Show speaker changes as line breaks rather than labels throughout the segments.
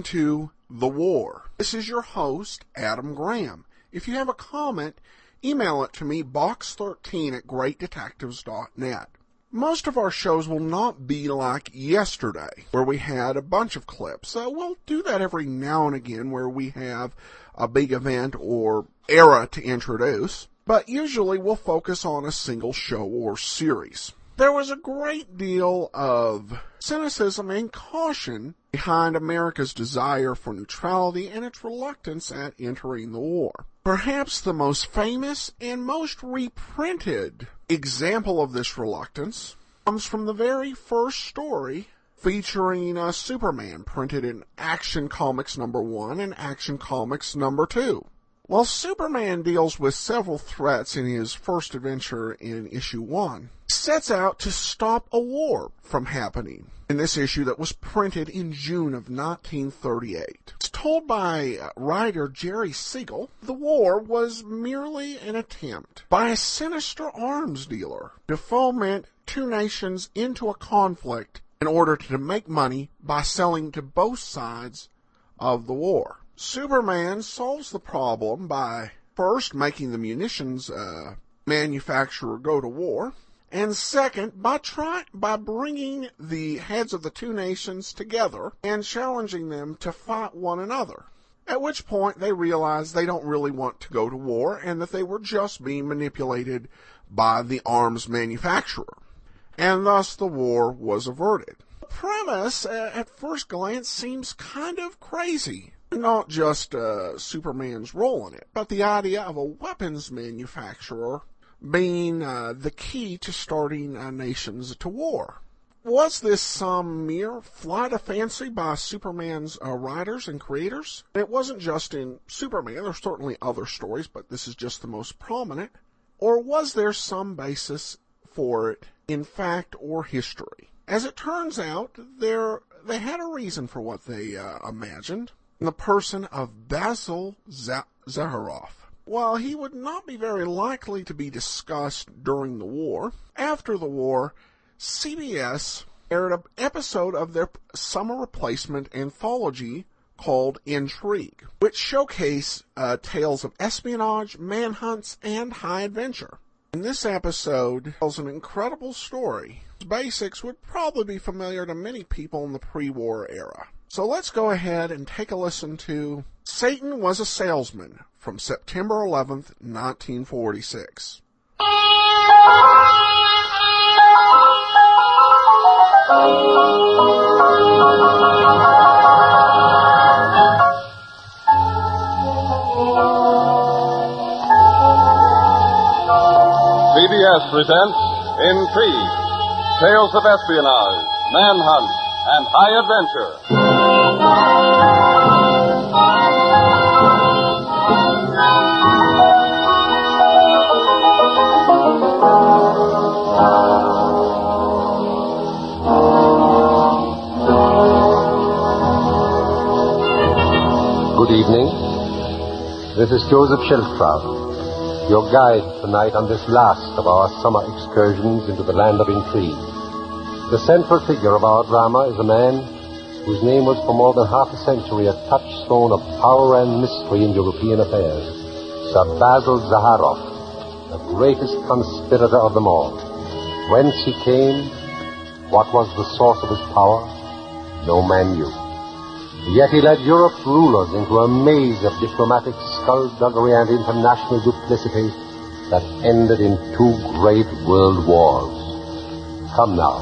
to The War. This is your host, Adam Graham. If you have a comment, email it to me, box13@greatdetectives.net. Most of our shows will not be like yesterday, where we had a bunch of clips. We'll do that every now and again, where we have a big event or era to introduce, but usually we'll focus on a single show or series. There was a great deal of cynicism and caution behind America's desire for neutrality and its reluctance at entering the war. Perhaps the most famous and most reprinted example of this reluctance comes from the very first story featuring Superman, printed in Action Comics #1 and Action Comics #2. While Superman deals with several threats in his first adventure in issue 1, he sets out to stop a war from happening in this issue that was printed in June of 1938. It's told by writer Jerry Siegel, the war was merely an attempt by a sinister arms dealer to foment two nations into a conflict in order to make money by selling to both sides of the war. Superman solves the problem by first making the munitions manufacturer go to war, and second by bringing the heads of the two nations together and challenging them to fight one another. At which point they realize they don't really want to go to war and that they were just being manipulated by the arms manufacturer, and thus the war was averted. The premise at first glance seems kind of crazy. Not just Superman's role in it, but the idea of a weapons manufacturer being the key to starting nations to war. Was this some mere flight of fancy by Superman's writers and creators? It wasn't just in Superman. There's certainly other stories, but this is just the most prominent. Or was there some basis for it in fact or history? As it turns out, they had a reason for what they imagined. In the person of Basil Zaharoff. While he would not be very likely to be discussed during the war, after the war, CBS aired an episode of their summer replacement anthology called Intrigue, which showcased tales of espionage, manhunts, and high adventure. In this episode tells an incredible story. Its basics would probably be familiar to many people in the pre-war era. So let's go ahead and take a listen to Satan Was a Salesman from September 11th, 1946.
CBS presents Intrigue, tales of espionage, manhunt, and high adventure.
Good evening. This is Joseph Schildkraut, your guide tonight on this last of our summer excursions into the land of intrigue. The central figure of our drama is a man whose name was for more than half a century a touchstone of power and mystery in European affairs, Sir Basil Zaharoff, the greatest conspirator of them all. Whence he came, what was the source of his power, no man knew. Yet he led Europe's rulers into a maze of diplomatic skullduggery and international duplicity that ended in two great world wars. Come now,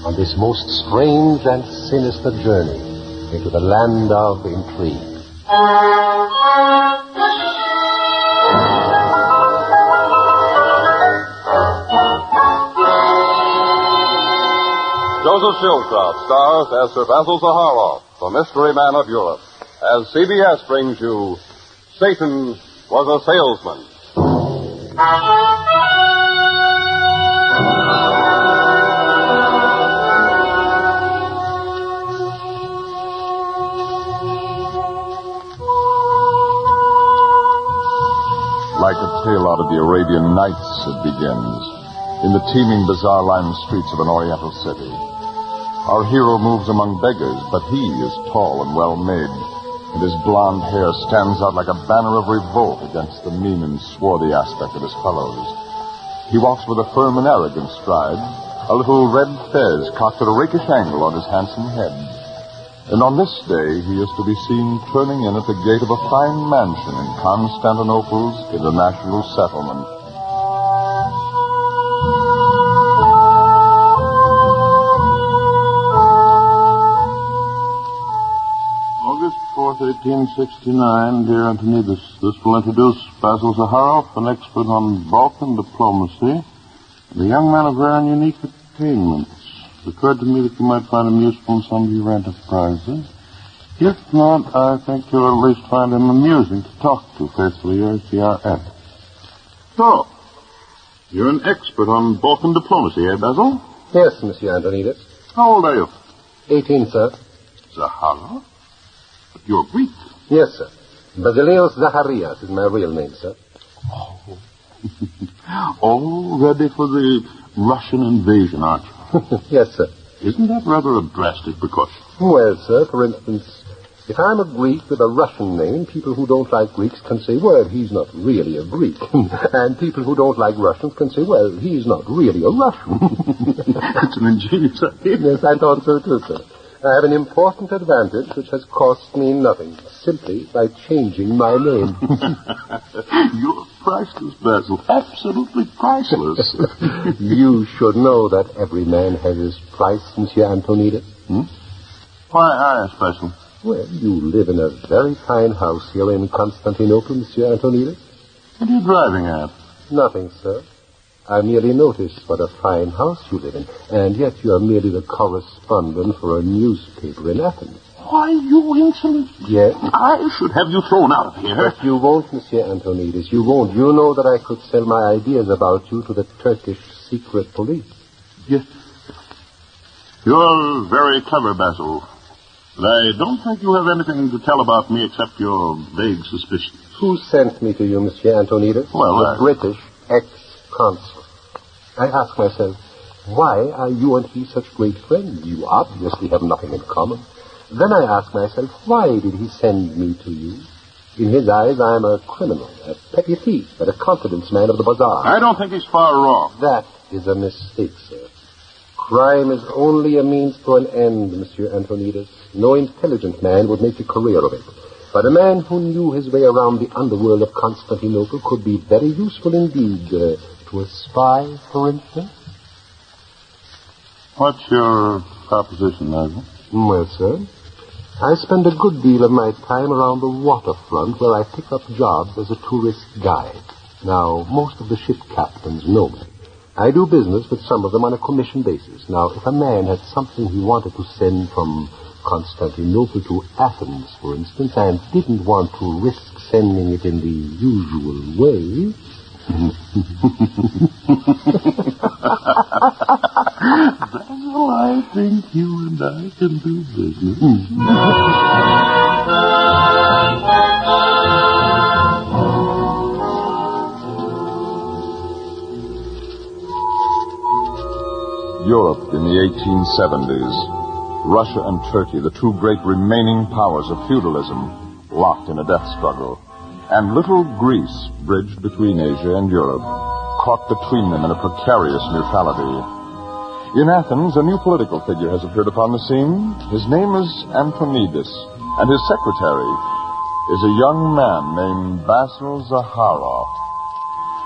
on this most strange and sinister journey into the land of intrigue.
Joseph Schildkraut stars as Sir Basil Zaharoff, the mystery man of Europe, as CBS brings you Satan Was a Salesman.
Like a tale out of the Arabian Nights, it begins, in the teeming, bazaar-lined streets of an oriental city. Our hero moves among beggars, but he is tall and well-made, and his blonde hair stands out like a banner of revolt against the mean and swarthy aspect of his fellows. He walks with a firm and arrogant stride, a little red fez cocked at a rakish angle on his handsome head. And on this day, he is to be seen turning in at the gate of a fine mansion in Constantinople's international settlement.
August 4th, 1869, dear Antonidas. This will introduce Basil Zaharoff, an expert on Balkan diplomacy, and a young man of rare and unique attainments. It occurred to me that you might find him useful in some of your enterprises. If not, I think you'll at least find him amusing to talk to. Faithfully yours, C.R.F. So, you're an expert on Balkan diplomacy, eh, Basil?
Yes, Monsieur Antonidas.
How old are you?
18, sir.
Zaharoff? But you're Greek.
Yes, sir. Basileos Zacharias is my real name, sir.
Oh. All ready for the Russian invasion, aren't you?
Yes, sir.
Isn't that rather a drastic precaution?
Well, sir, for instance, if I'm a Greek with a Russian name, people who don't like Greeks can say, well, he's not really a Greek. And people who don't like Russians can say, well, he's not really a Russian.
It's an ingenious idea.
Yes, I thought so too, sir. I have an important advantage which has cost me nothing, simply by changing my name.
You're priceless, Basil. Absolutely priceless.
You should know that every man has his price, Monsieur Antonidas.
Why, I ask, Basil?
Well, you live in a very fine house here in Constantinople, Monsieur Antonidas.
What are you driving at?
Nothing, sir. I merely noticed what a fine house you live in, and yet you are merely the correspondent for a newspaper in Athens.
Why, you insolent.
Yes?
I should have you thrown out of here.
But you won't, Monsieur Antonidas. You won't. You know that I could sell my ideas about you to the Turkish secret police.
Yes. You're very clever, Basil. But I don't think you have anything to tell about me except your vague suspicions.
Who sent me to you, Monsieur Antonidas?
Well,
the British ex-consul. I ask myself, why are you and he such great friends? You obviously have nothing in common. Then I ask myself, why did he send me to you? In his eyes, I am a criminal, a petty thief, and a confidence man of the bazaar.
I don't think he's far wrong.
That is a mistake, sir. Crime is only a means to an end, Monsieur Antonidas. No intelligent man would make a career of it. But a man who knew his way around the underworld of Constantinople could be very useful indeed. To a spy, for instance.
What's your proposition, Basil?
Well, sir, I spend a good deal of my time around the waterfront where I pick up jobs as a tourist guide. Now, most of the ship captains know me. I do business with some of them on a commission basis. Now, if a man had something he wanted to send from Constantinople to Athens, for instance, and didn't want to risk sending it in the usual way...
Basil, I think you and I can do business.
Europe in the 1870s. Russia and Turkey, the two great remaining powers of feudalism, locked in a death struggle. And little Greece, bridged between Asia and Europe, caught between them in a precarious neutrality. In Athens, a new political figure has appeared upon the scene. His name is Antonidas, and his secretary is a young man named Basil Zaharoff.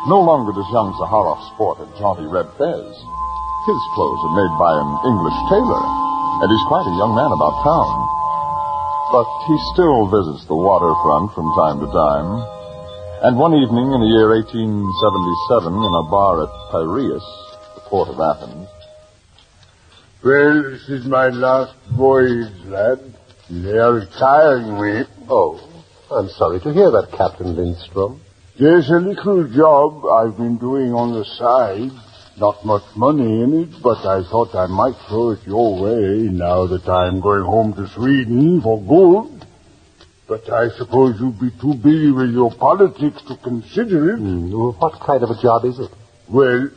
No longer does young Zaharoff sport a jaunty red fez. His clothes are made by an English tailor, and he's quite a young man about town. But he still visits the waterfront from time to time. And one evening in the year 1877, in a bar at Piraeus, the port of Athens...
Well, this is my last voyage, lad. They are retiring me.
Oh, I'm sorry to hear that, Captain Lindstrom.
There's a little job I've been doing on the side. Not much money in it, but I thought I might throw it your way now that I'm going home to Sweden for good. But I suppose you'd be too busy with your politics to consider it.
What kind of a job is it?
Well,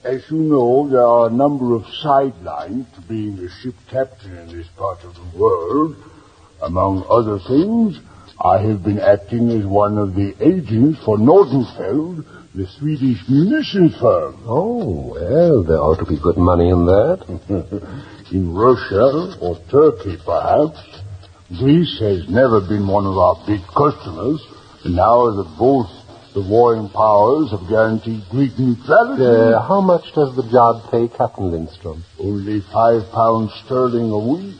As you know, there are a number of sidelines to being a ship captain in this part of the world. Among other things, I have been acting as one of the agents for Nordenfeld, the Swedish munitions firm.
Oh, well, there ought to be good money in that.
In Russia, or Turkey perhaps. Greece has never been one of our big customers, and now that both the warring powers have guaranteed Greek neutrality.
How much does the job pay, Captain Lindstrom?
Only £5 sterling a week.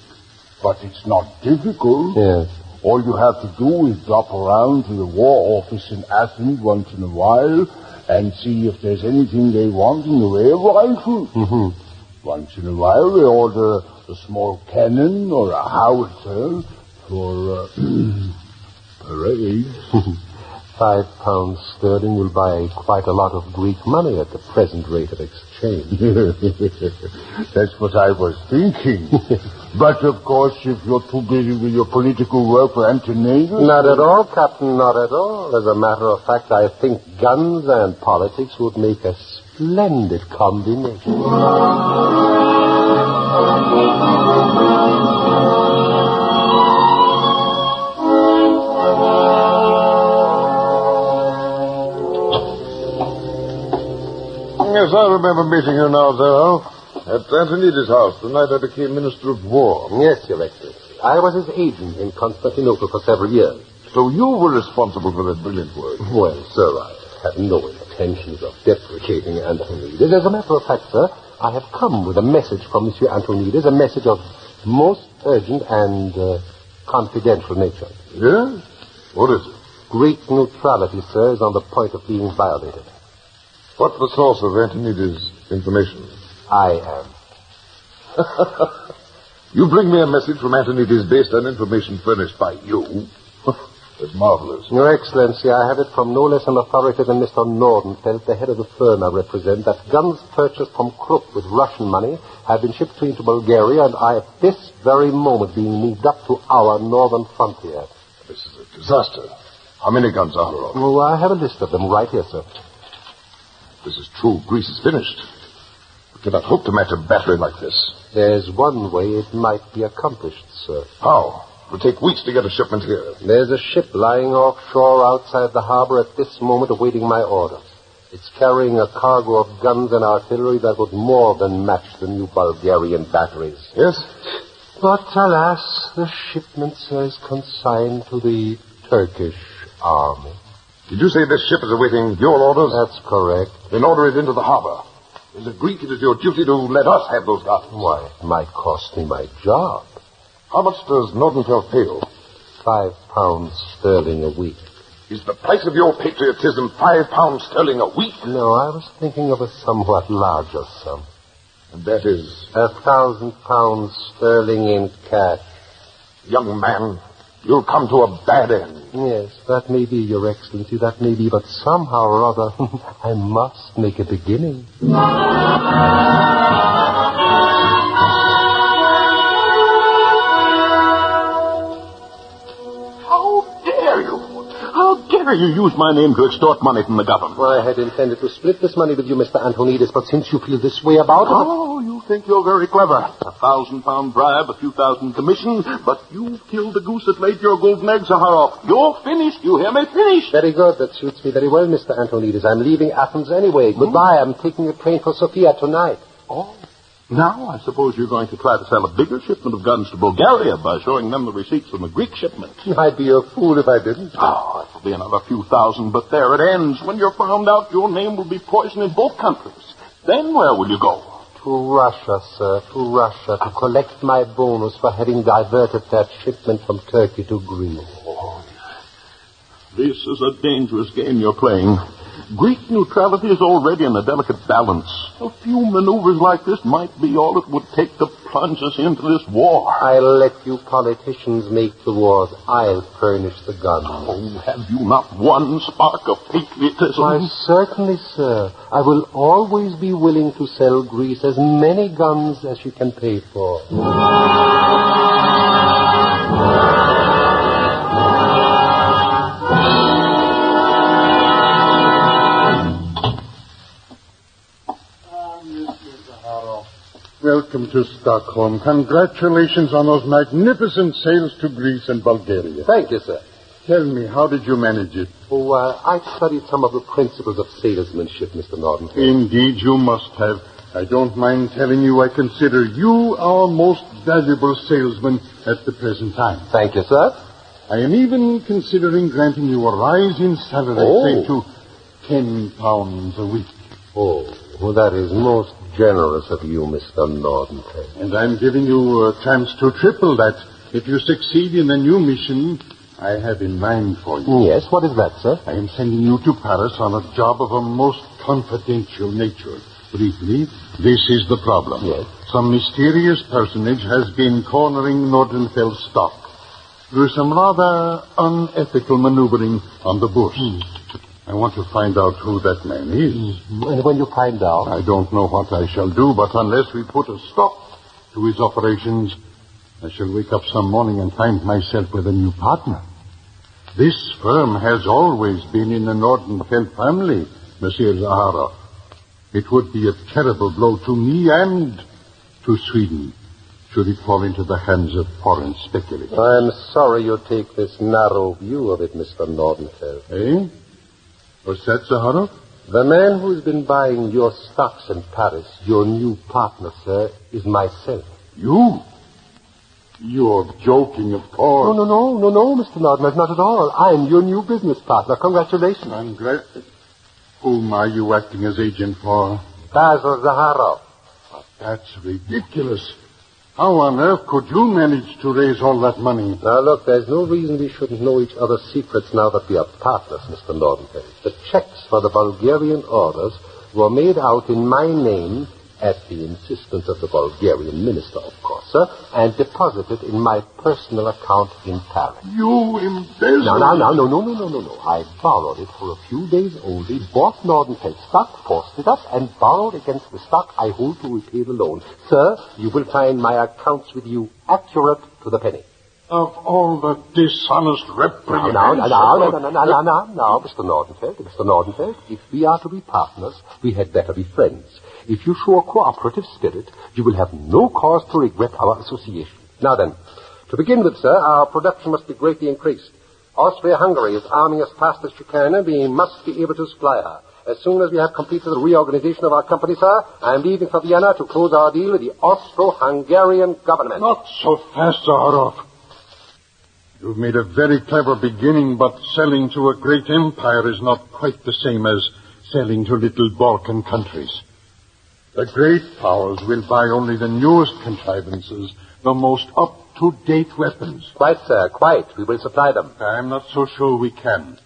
But it's not difficult.
Yes.
All you have to do is drop around to the War Office in Athens once in a while and see if there's anything they want in the way of rifles.
Mm-hmm.
Once in a while they order a small cannon or a howitzer for parade.
£5 sterling will buy quite a lot of Greek money at the present rate of exchange.
That's what I was thinking. But, of course, if you're too busy with your political work for Antonidas...
Not at all, Captain, not at all. As a matter of fact, I think guns and politics would make a splendid combination.
Yes, I remember meeting you now, Zero, at Antonidas' house the night I became Minister of War.
Yes, Your Excellency. I was his agent in Constantinople for several years.
So you were responsible for that brilliant work.
Well, sir, I had no intentions of deprecating Antonidas. As a matter of fact, sir, I have come with a message from Monsieur Antonidas, a message of most urgent and confidential nature.
Yes? What is it?
Greek neutrality, sir, is on the point of being violated.
What's the source of Antonidas' information?
I am.
You bring me a message from Antonidas based on information furnished by you? That's marvelous.
Your Excellency, I have it from no less an authority than Mr. Nordenfeld, the head of the firm I represent, that guns purchased from Krupp with Russian money have been shipped into Bulgaria and are at this very moment being moved up to our northern frontier.
This is a disaster. How many guns are there?
Oh, I have a list of them right here, sir.
This is true. Greece is finished. We cannot hope to match a battery like this.
There's one way it might be accomplished, sir.
How? It will take weeks to get a shipment here.
There's a ship lying offshore outside the harbor at this moment awaiting my orders. It's carrying a cargo of guns and artillery that would more than match the new Bulgarian batteries.
Yes?
But, alas, the shipment, sir, is consigned to the Turkish army.
Did you say this ship is awaiting your orders?
That's correct.
Then order it into the harbor. As a Greek, it is your duty to let us have those guns.
Why, it might cost me my job.
How much does Nordenfeld pay you?
£5 sterling a week.
Is the price of your patriotism £5 sterling a week?
No, I was thinking of a somewhat larger sum.
And that is?
£1,000 sterling in cash.
Young man, you'll come to a bad end.
Yes, that may be, Your Excellency, that may be, but somehow or other, I must make a beginning.
How dare you use my name to extort money from the government?
Well, I had intended to split this money with you, Mr. Antonidas, but since you feel this way about it...
Oh, you think you're very clever. £1,000 bribe, a few thousand commission, but you've killed the goose that laid your golden eggs, Zaharoff. You're finished, you hear me? Finished.
Very good. That suits me very well, Mr. Antonidas. I'm leaving Athens anyway. Goodbye. I'm taking a train for Sofia tonight.
Oh. Now, I suppose you're going to try to sell a bigger shipment of guns to Bulgaria by showing them the receipts from the Greek shipment.
I'd be a fool if I didn't.
Oh, it'll be another few thousand, but there it ends. When you're found out, your name will be poisoned in both countries. Then where will you go?
To Russia, sir. To Russia, to collect my bonus for having diverted that shipment from Turkey to Greece.
Oh, this is a dangerous game you're playing. Greek neutrality is already in a delicate balance. A few maneuvers like this might be all it would take to plunge us into this war.
I'll let you politicians make the wars. I'll furnish the guns.
Oh, have you not one spark of patriotism?
Why, certainly, sir. I will always be willing to sell Greece as many guns as you can pay for.
welcome to Stockholm. Congratulations on those magnificent sales to Greece and Bulgaria.
Thank you, sir.
Tell me, how did you manage it?
Oh, I studied some of the principles of salesmanship, Mr. Nordenfeld.
Indeed, you must have. I don't mind telling you I consider you our most valuable salesman at the present time.
Thank you, sir.
I am even considering granting you a rise in salary, say, to £10 a week.
Oh, well, that is most generous of you, Mr. Nordenfeld.
And I'm giving you a chance to triple that if you succeed in the new mission I have in mind for you.
Yes, what is that, sir?
I am sending you to Paris on a job of a most confidential nature. Briefly, this is the problem.
Yes.
Some mysterious personage has been cornering Nordenfeld stock through some rather unethical maneuvering on the bourse. I want to find out who that man is.
And when you find out?
I don't know what I shall do, but unless we put a stop to his operations, I shall wake up some morning and find myself with a new partner. This firm has always been in the Nordenfeld family, Monsieur Zaharoff. It would be a terrible blow to me and to Sweden should it fall into the hands of foreign speculators.
I'm sorry you take this narrow view of it, Mr. Nordenfeld.
Eh? What's that, Zaharoff?
The man who's been buying your stocks in Paris, your new partner, sir, is myself.
You? You're joking, of course.
No, Mr. Nordenfeld, not at all. I'm your new business partner. Congratulations.
I'm glad. Whom are you acting as agent for?
Basil Zaharoff.
But that's ridiculous. How on earth could you manage to raise all that money?
Now, look, there's no reason we shouldn't know each other's secrets now that we are partners, Mr. Nordenfeld. The checks for the Bulgarian orders were made out in my name at the insistence of the Bulgarian minister, of course, sir, and deposited in my personal account in Paris.
You embezzled...
No. I borrowed it for a few days only, bought Nordenfeld stock, forced it up, and borrowed against the stock I hold to repay the loan. Sir, you will find my accounts with you accurate to the penny.
Of all the dishonest reprimands...
Now, Mr. Nordenfeld, if we are to be partners, we had better be friends. If you show a cooperative spirit, you will have no cause to regret our association. Now then, to begin with, sir, our production must be greatly increased. Austria-Hungary is arming as fast as she can, and we must be able to supply her. As soon as we have completed the reorganization of our company, sir, I am leaving for Vienna to close our deal with the Austro-Hungarian government.
Not so fast, Zaharoff. You've made a very clever beginning, but selling to a great empire is not quite the same as selling to little Balkan countries. The great powers will buy only the newest contrivances, the most up-to-date weapons.
Quite, sir, quite. We will supply them.
I'm not so sure we can.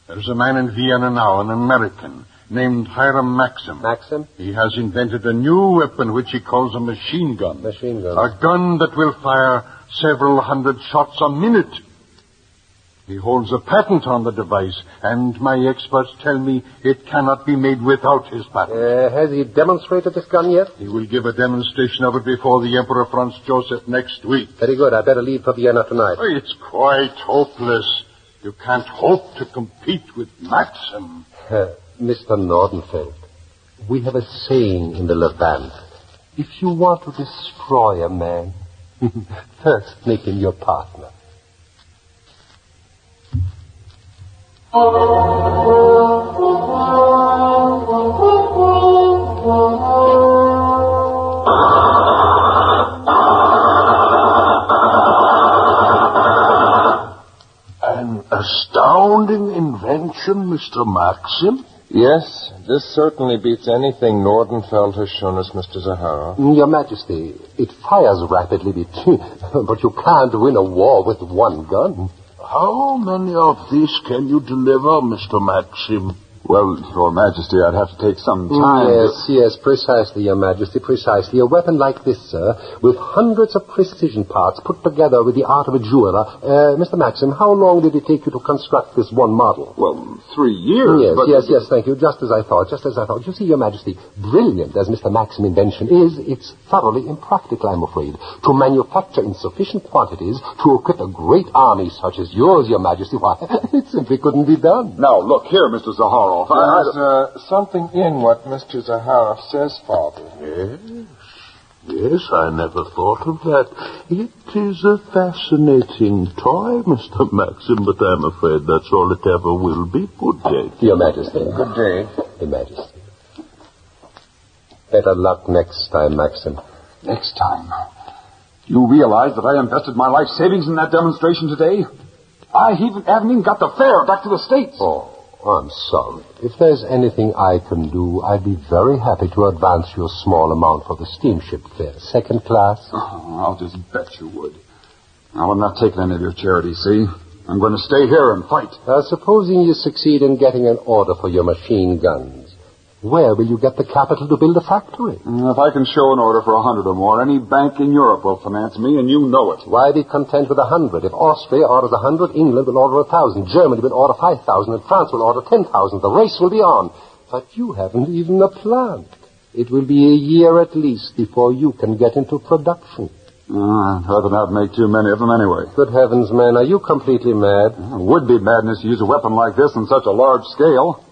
There's a man in Vienna now, an American, named Hiram Maxim.
Maxim?
He has invented a new weapon which he calls a machine gun.
Machine gun.
A gun that will fire several hundred shots a minute. He holds a patent on the device, and my experts tell me it cannot be made without his patent.
Has he demonstrated this gun yet?
He will give a demonstration of it before the Emperor Franz Joseph next week.
Very good. I'd better leave for Vienna tonight.
Oh, it's quite hopeless. You can't hope to compete with Maxim.
Mr. Nordenfeld, we have a saying in the Levant. If you want to destroy a man, first make him your partner.
An astounding invention, Mr. Maxim.
Yes, this certainly beats anything Nordenfeld has shown us, Mr. Zaharoff.
Your Majesty, it fires rapidly, but you can't win a war with one gun.
How many of these can you deliver, Mr. Maxim?
Well, Your Majesty, I'd have to take some time.
Yes, precisely, Your Majesty, precisely. A weapon like this, sir, with hundreds of precision parts put together with the art of a jeweler. Mr. Maxim, how long did it take you to construct this one model?
Well, 3 years.
Yes, thank you. Just as I thought. You see, Your Majesty, brilliant as Mr. Maxim's invention is, it's thoroughly impractical, I'm afraid. To manufacture in sufficient quantities to equip a great army such as yours, Your Majesty, why, it simply couldn't be done.
Now, look here, Mr. Zaharoff.
There's something in what Mr. Zaharoff says, Father.
Yes.
Yes, I never thought of that. It is a fascinating toy, Mr. Maxim, but I'm afraid that's all it ever will be. Good day.
Your Majesty.
Good day.
Your Majesty. Better luck next time, Maxim.
Next time. You realize that I invested my life savings in that demonstration today? I haven't even got the fare back to the States.
Oh, I'm sorry. If there's anything I can do, I'd be very happy to advance you a small amount for the steamship fare. Second class?
Oh, I'll just bet you would. Now, I'm not taking any of your charity, see? I'm going to stay here and fight.
Supposing you succeed in getting an order for your machine guns, where will you get the capital to build a factory?
If I can show an order for 100 or more, any bank in Europe will finance me, and you know it.
Why be content with 100? If Austria orders 100, England will order 1,000, Germany will order 5,000, and France will order 10,000. The race will be on. But you haven't even a plant. It will be a year at least before you can get into production.
I'd rather not make too many of them anyway.
Good heavens, man, are you completely mad?
It would be madness to use a weapon like this on such a large scale.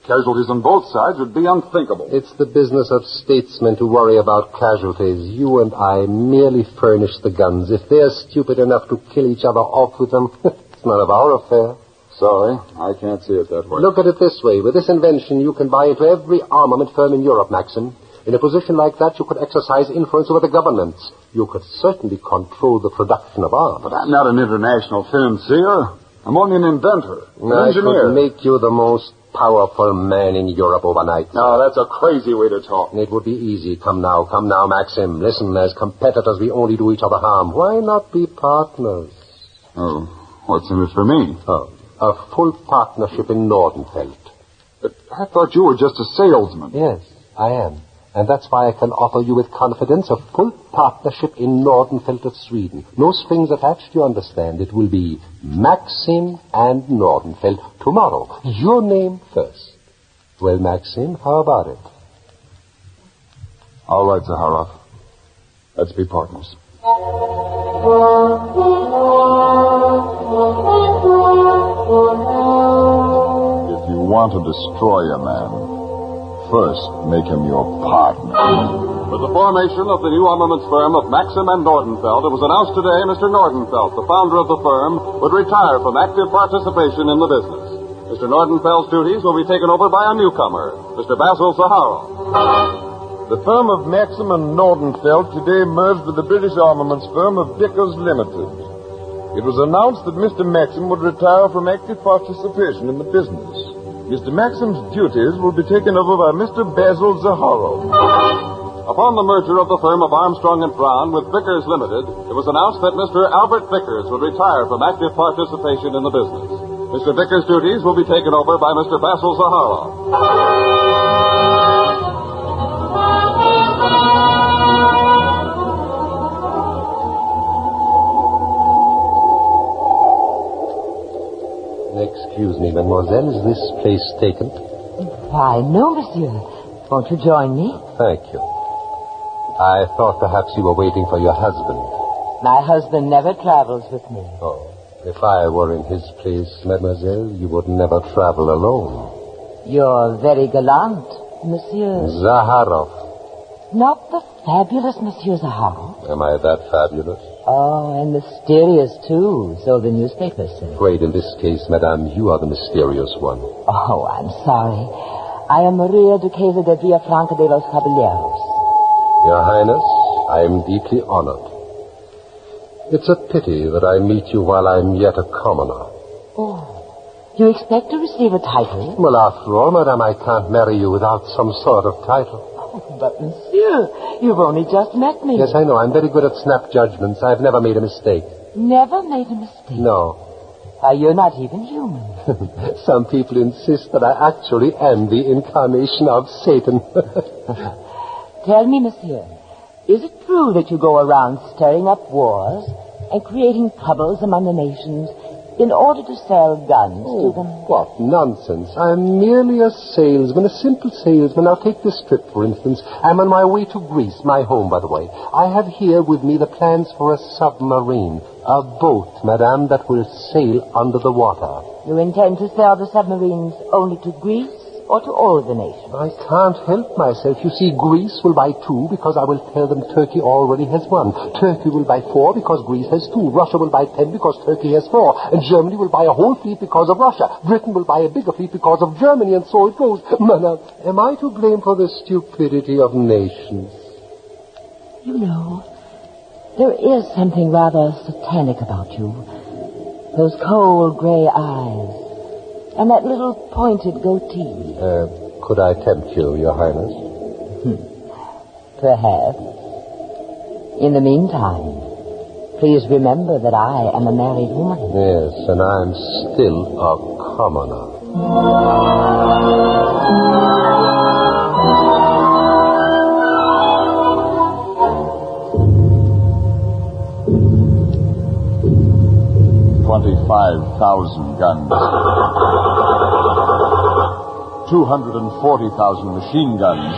Casualties on both sides would be unthinkable.
It's the business of statesmen to worry about casualties. You and I merely furnish the guns. If they're stupid enough to kill each other off with them, it's none of our affair.
Sorry, I can't see it that way.
Look at it this way. With this invention, you can buy into every armament firm in Europe, Maxim. In a position like that, you could exercise influence over the governments. You could certainly control the production of arms.
But I'm not an international financier. I'm only an inventor, an engineer.
I could make you the most powerful man in Europe overnight.
No, that's a crazy way to talk.
It would be easy. Come now, Maxim. Listen, as competitors, we only do each other harm. Why not be partners?
Oh, what's in it for me?
Oh, a full partnership in Nordenfeld.
But I thought you were just a salesman.
Yes, I am. And that's why I can offer you with confidence a full partnership in Nordenfeld of Sweden. No strings attached, you understand. It will be Maxim and Nordenfeld tomorrow. Your name first. Well, Maxim, how about it?
All right, Zaharov. Let's be partners. If you want to destroy a man, first, make him your partner.
With the formation of the new armaments firm of Maxim and Nordenfeld, it was announced today Mr. Nordenfeld, the founder of the firm, would retire from active participation in the business. Mr. Nordenfeld's duties will be taken over by a newcomer, Mr. Basil Zaharov.
The firm of Maxim and Nordenfeld today merged with the British armaments firm of Dickers Limited. It was announced that Mr. Maxim would retire from active participation in the business. Mr. Maxim's duties will be taken over by Mr. Basil Zaharov.
Upon the merger of the firm of Armstrong and Brown with Vickers Limited, it was announced that Mr. Albert Vickers would retire from active participation in the business. Mr. Vickers' duties will be taken over by Mr. Basil Zaharov.
Excuse me, mademoiselle, is this place taken?
Why, no, monsieur. Won't you join me?
Thank you. I thought perhaps you were waiting for your husband.
My husband never travels with me.
Oh, if I were in his place, mademoiselle, you would never travel alone.
You're very gallant, monsieur.
Zaharov.
Not the fabulous Monsieur Zaharov.
Am I that fabulous?
Oh, and mysterious, too, so the newspapers say.
Afraid in this case, madame, you are the mysterious one.
Oh, I'm sorry. I am Maria Duquesa de Villafranca de los Caballeros.
Your Highness, I am deeply honored. It's a pity that I meet you while I'm yet a commoner.
Oh, you expect to receive a title?
Well, after all, madame, I can't marry you without some sort of title.
But, monsieur, you've only just met me.
Yes, I know. I'm very good at snap judgments. I've never made a mistake.
Never made a mistake?
No.
Why, you're not even human.
Some people insist that I actually am the incarnation of Satan.
Tell me, monsieur, is it true that you go around stirring up wars and creating troubles among the nations in order to sell guns to them?
What nonsense. I'm merely a salesman, a simple salesman. Now, take this trip, for instance. I'm on my way to Greece, my home, by the way. I have here with me the plans for a submarine, a boat, madame, that will sail under the water.
You intend to sell the submarines only to Greece or to all the nations?
I can't help myself. You see, Greece will buy 2 because I will tell them Turkey already has 1. Turkey will buy 4 because Greece has 2. Russia will buy 10 because Turkey has 4. And Germany will buy a whole fleet because of Russia. Britain will buy a bigger fleet because of Germany, and so it goes. Now, am I to blame for the stupidity of nations?
You know, there is something rather satanic about you. Those cold gray eyes. And that little pointed goatee.
Could I tempt you, Your Highness?
Perhaps. In the meantime, please remember that I am a married woman.
Yes, and I'm still a commoner.
25,000 guns. 240,000 machine guns.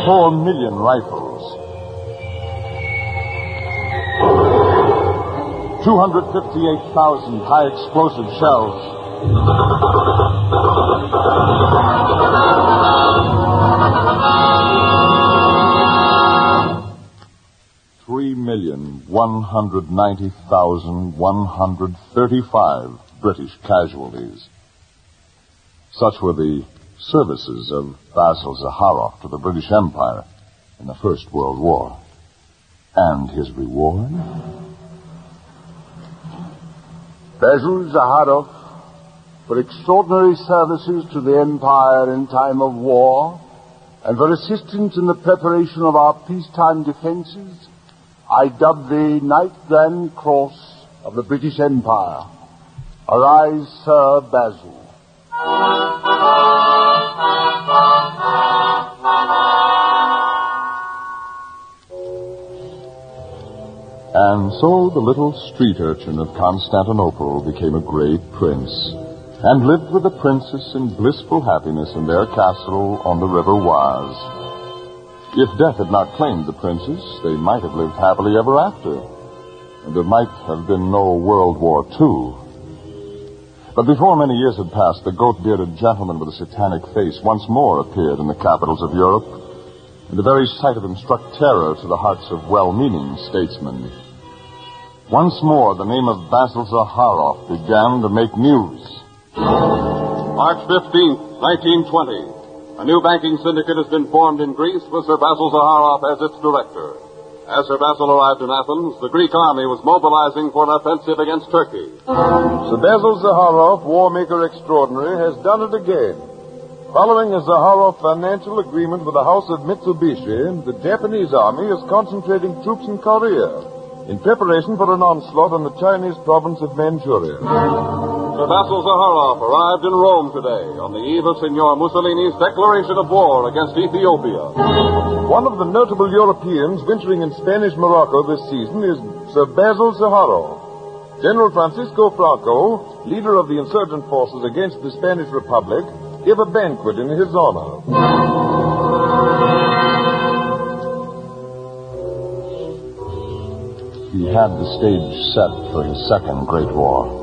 4 million rifles. 258,000 high explosive shells. 3,190,135 British casualties. Such were the services of Basil Zaharoff to the British Empire in the First World War. And his reward?
Basil Zaharoff, for extraordinary services to the Empire in time of war, and for assistance in the preparation of our peacetime defenses, I dub thee Knight Grand Cross of the British Empire. Arise, Sir Basil.
And so the little street urchin of Constantinople became a great prince, and lived with the princess in blissful happiness in their castle on the river Oise. If death had not claimed the princess, they might have lived happily ever after, and there might have been no World War II. But before many years had passed, the goat-bearded gentleman with a satanic face once more appeared in the capitals of Europe, and the very sight of him struck terror to the hearts of well-meaning statesmen. Once more, the name of Basil Zaharoff began to make news.
March 15th, 1920. A new banking syndicate has been formed in Greece with Sir Basil Zaharoff as its director. As Sir Basil arrived in Athens, the Greek army was mobilizing for an offensive against Turkey.
Sir Basil Zaharoff, war maker extraordinary, has done it again. Following a Zaharoff financial agreement with the House of Mitsubishi, the Japanese army is concentrating troops in Korea in preparation for an onslaught on the Chinese province of Manchuria.
Sir Basil Zaharoff arrived in Rome today on the eve of Signor Mussolini's declaration of war against Ethiopia.
One of the notable Europeans venturing in Spanish Morocco this season is Sir Basil Zaharoff. General Francisco Franco, leader of the insurgent forces against the Spanish Republic, gave a banquet in his honor.
He had the stage set for his second great war.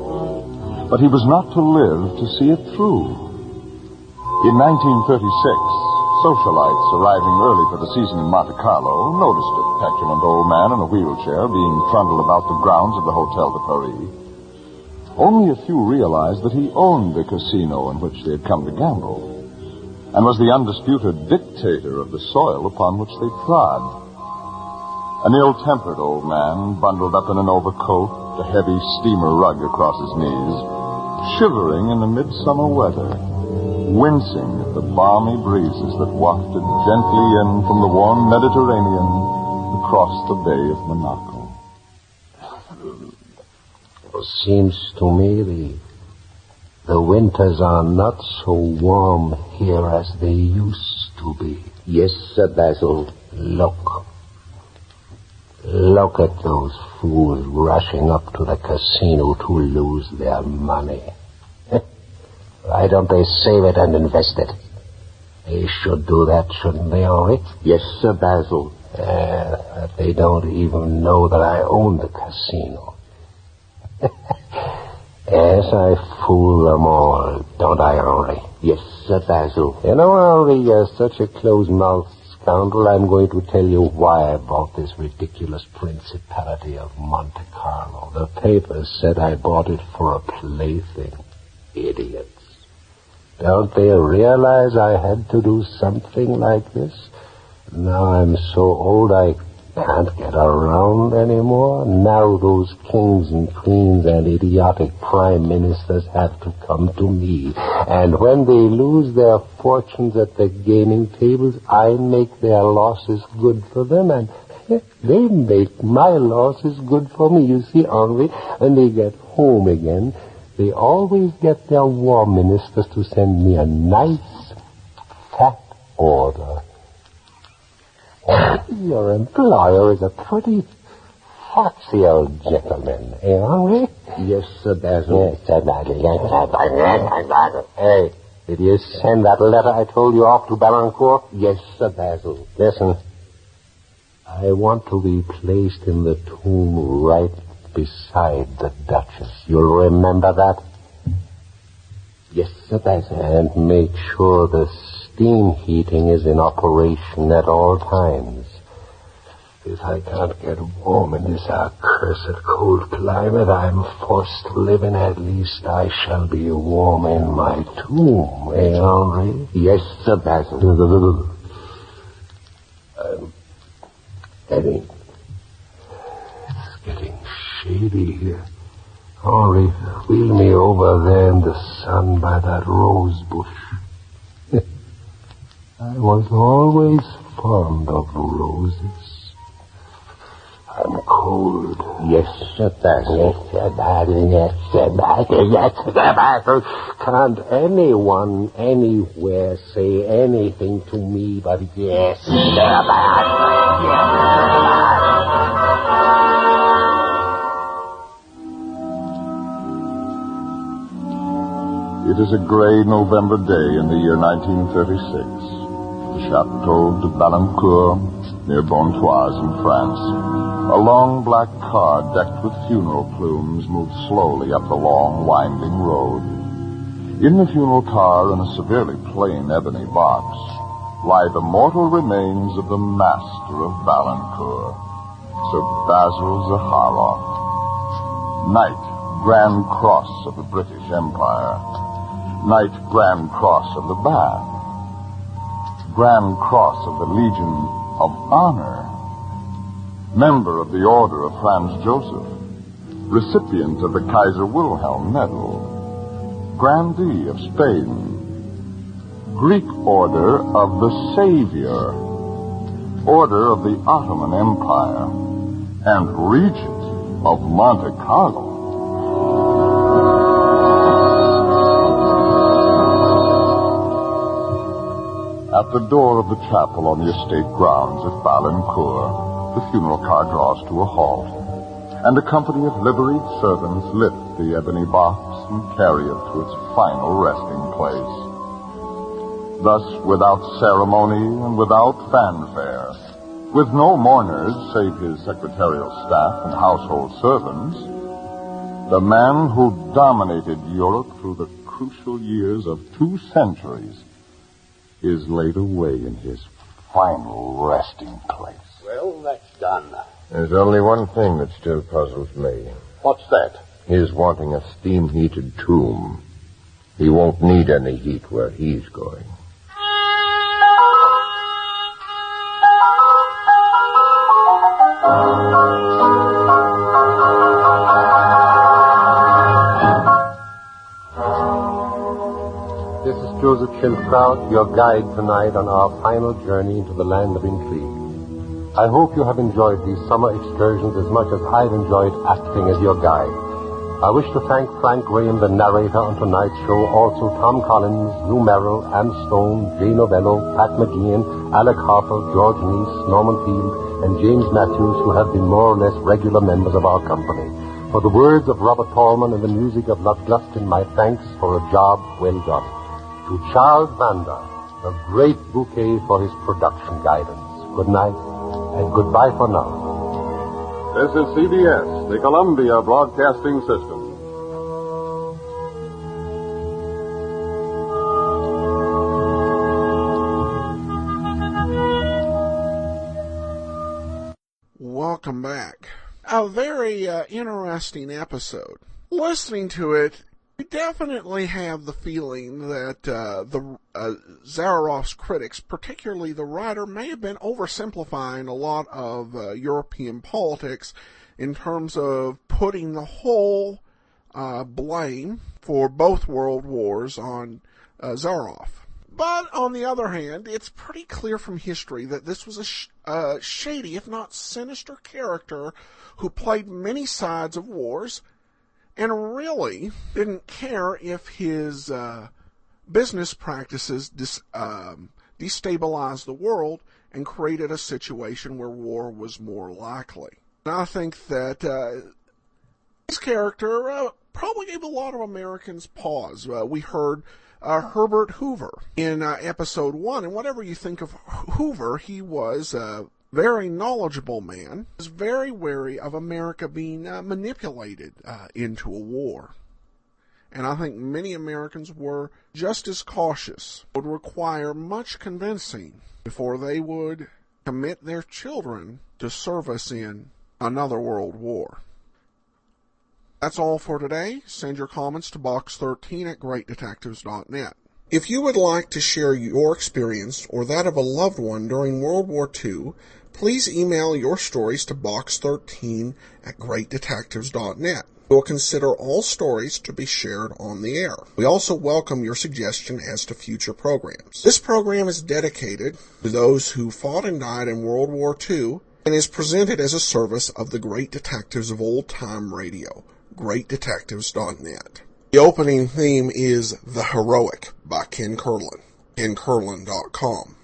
But he was not to live to see it through. In 1936, socialites arriving early for the season in Monte Carlo noticed a petulant old man in a wheelchair being trundled about the grounds of the Hotel de Paris. Only a few realized that he owned the casino in which they had come to gamble, and was the undisputed dictator of the soil upon which they trod. An ill-tempered old man, bundled up in an overcoat, a heavy steamer rug across his knees, shivering in the midsummer weather, wincing at the balmy breezes that wafted gently in from the warm Mediterranean across the Bay of Monaco.
Seems to me the winters are not so warm here as they used to be.
Yes, Sir Basil.
Look at those fools rushing up to the casino to lose their money. Why don't they save it and invest it? They should do that, shouldn't they, Ulrich?
Yes, Sir Basil.
They don't even know that I own the casino.
Yes, I fool them all, don't I, Henri? Yes, Sir Basil. You know, Henri, you're such a close-mouthed scoundrel, I'm going to tell you why I bought this ridiculous Principality of Monte Carlo. The papers said I bought it for a plaything. Idiots. Don't they realize I had to do something like this? Now I'm so old I can't get around anymore. Now those kings and queens and idiotic prime ministers have to come to me. And when they lose their fortunes at the gaming tables, I make their losses good for them, and they make my losses good for me. You see, Henri, when they get home again, they always get their war ministers to send me a nice, fat order. Your employer is a pretty foxy old gentleman, eh, Henri?
Yes, Sir Basil.
Yes, Sir Basil. Hey, did you send that letter I told you off to Balancourt?
Yes, Sir Basil.
Listen, I want to be placed in the tomb right beside the Duchess. You'll remember that?
Yes, Sir Basil.
And make sure the steam heating is in operation at all times. If I can't get warm in this accursed cold climate I'm forced to live in, at least I shall be warm in my tomb, eh, Henri?
Yes, Sir Basil.
Eddie, it's getting shady here. Henri, wheel me over there in the sun by that rose bush. I was always fond of roses. I'm cold.
Yes, Sir Basil.
Yes, Sir Basil. Yes, Sir Basil. Yes, Sir Basil. Can't anyone anywhere say anything to me but yes, Sir Basil. Yes,
It is a gray November day in the year 1936. The Chateau de Balancourt, near Pontoise in France. A long black car decked with funeral plumes moved slowly up the long, winding road. In the funeral car, in a severely plain ebony box, lie the mortal remains of the master of Balancourt, Sir Basil Zaharoff. Knight, Grand Cross of the British Empire. Knight, Grand Cross of the Bath. Grand Cross of the Legion of Honor. Member of the Order of Franz Joseph. Recipient of the Kaiser Wilhelm Medal. Grandee of Spain. Greek Order of the Savior. Order of the Ottoman Empire. And Regent of Monte Carlo. At the door of the chapel on the estate grounds at Balancourt, the funeral car draws to a halt, and a company of liveried servants lift the ebony box and carry it to its final resting place. Thus, without ceremony and without fanfare, with no mourners save his secretarial staff and household servants, the man who dominated Europe through the crucial years of 2 centuries is laid away in his final resting place.
Well, that's done.
There's only one thing that still puzzles me.
What's that?
His wanting a steam-heated tomb. He won't need any heat where he's going.
This is Joseph Schildkraut, your guide tonight on our final journey into the land of intrigue. I hope you have enjoyed these summer excursions as much as I've enjoyed acting as your guide. I wish to thank Frank Graham, the narrator on tonight's show, also Tom Collins, Lou Merrill, Ann Stone, Jay Novello, Pat McGeehan, Alec Harper, George Neese, Norman Field, and James Matthews, who have been more or less regular members of our company. For the words of Robert Tallman and the music of Lud Gluskin, my thanks for a job well done. To Charles Vanda, a great bouquet for his production guidance. Good night, and goodbye for now.
This is CBS, the Columbia Broadcasting System.
a very interesting episode. Listening to it, we definitely have the feeling that Zaharoff's critics, particularly the writer, may have been oversimplifying a lot of European politics in terms of putting the whole blame for both world wars on Zaharoff. But on the other hand, it's pretty clear from history that this was a shady, if not sinister, character who played many sides of wars and really didn't care if his business practices destabilized the world and created a situation where war was more likely. And I think that this character probably gave a lot of Americans pause. We heard Herbert Hoover in episode 1, and whatever you think of Hoover, he was a very knowledgeable man. He was very wary of America being manipulated into a war. And I think many Americans were just as cautious. It would require much convincing before they would commit their children to service in another world war. That's all for today. Send your comments to box13@greatdetectives.net. If you would like to share your experience or that of a loved one during World War II, please email your stories to box13@greatdetectives.net. We'll consider all stories to be shared on the air. We also welcome your suggestion as to future programs. This program is dedicated to those who fought and died in World War II and is presented as a service of the Great Detectives of Old Time Radio, greatdetectives.net. The opening theme is The Heroic by Ken Curlin, KenCurlin.com.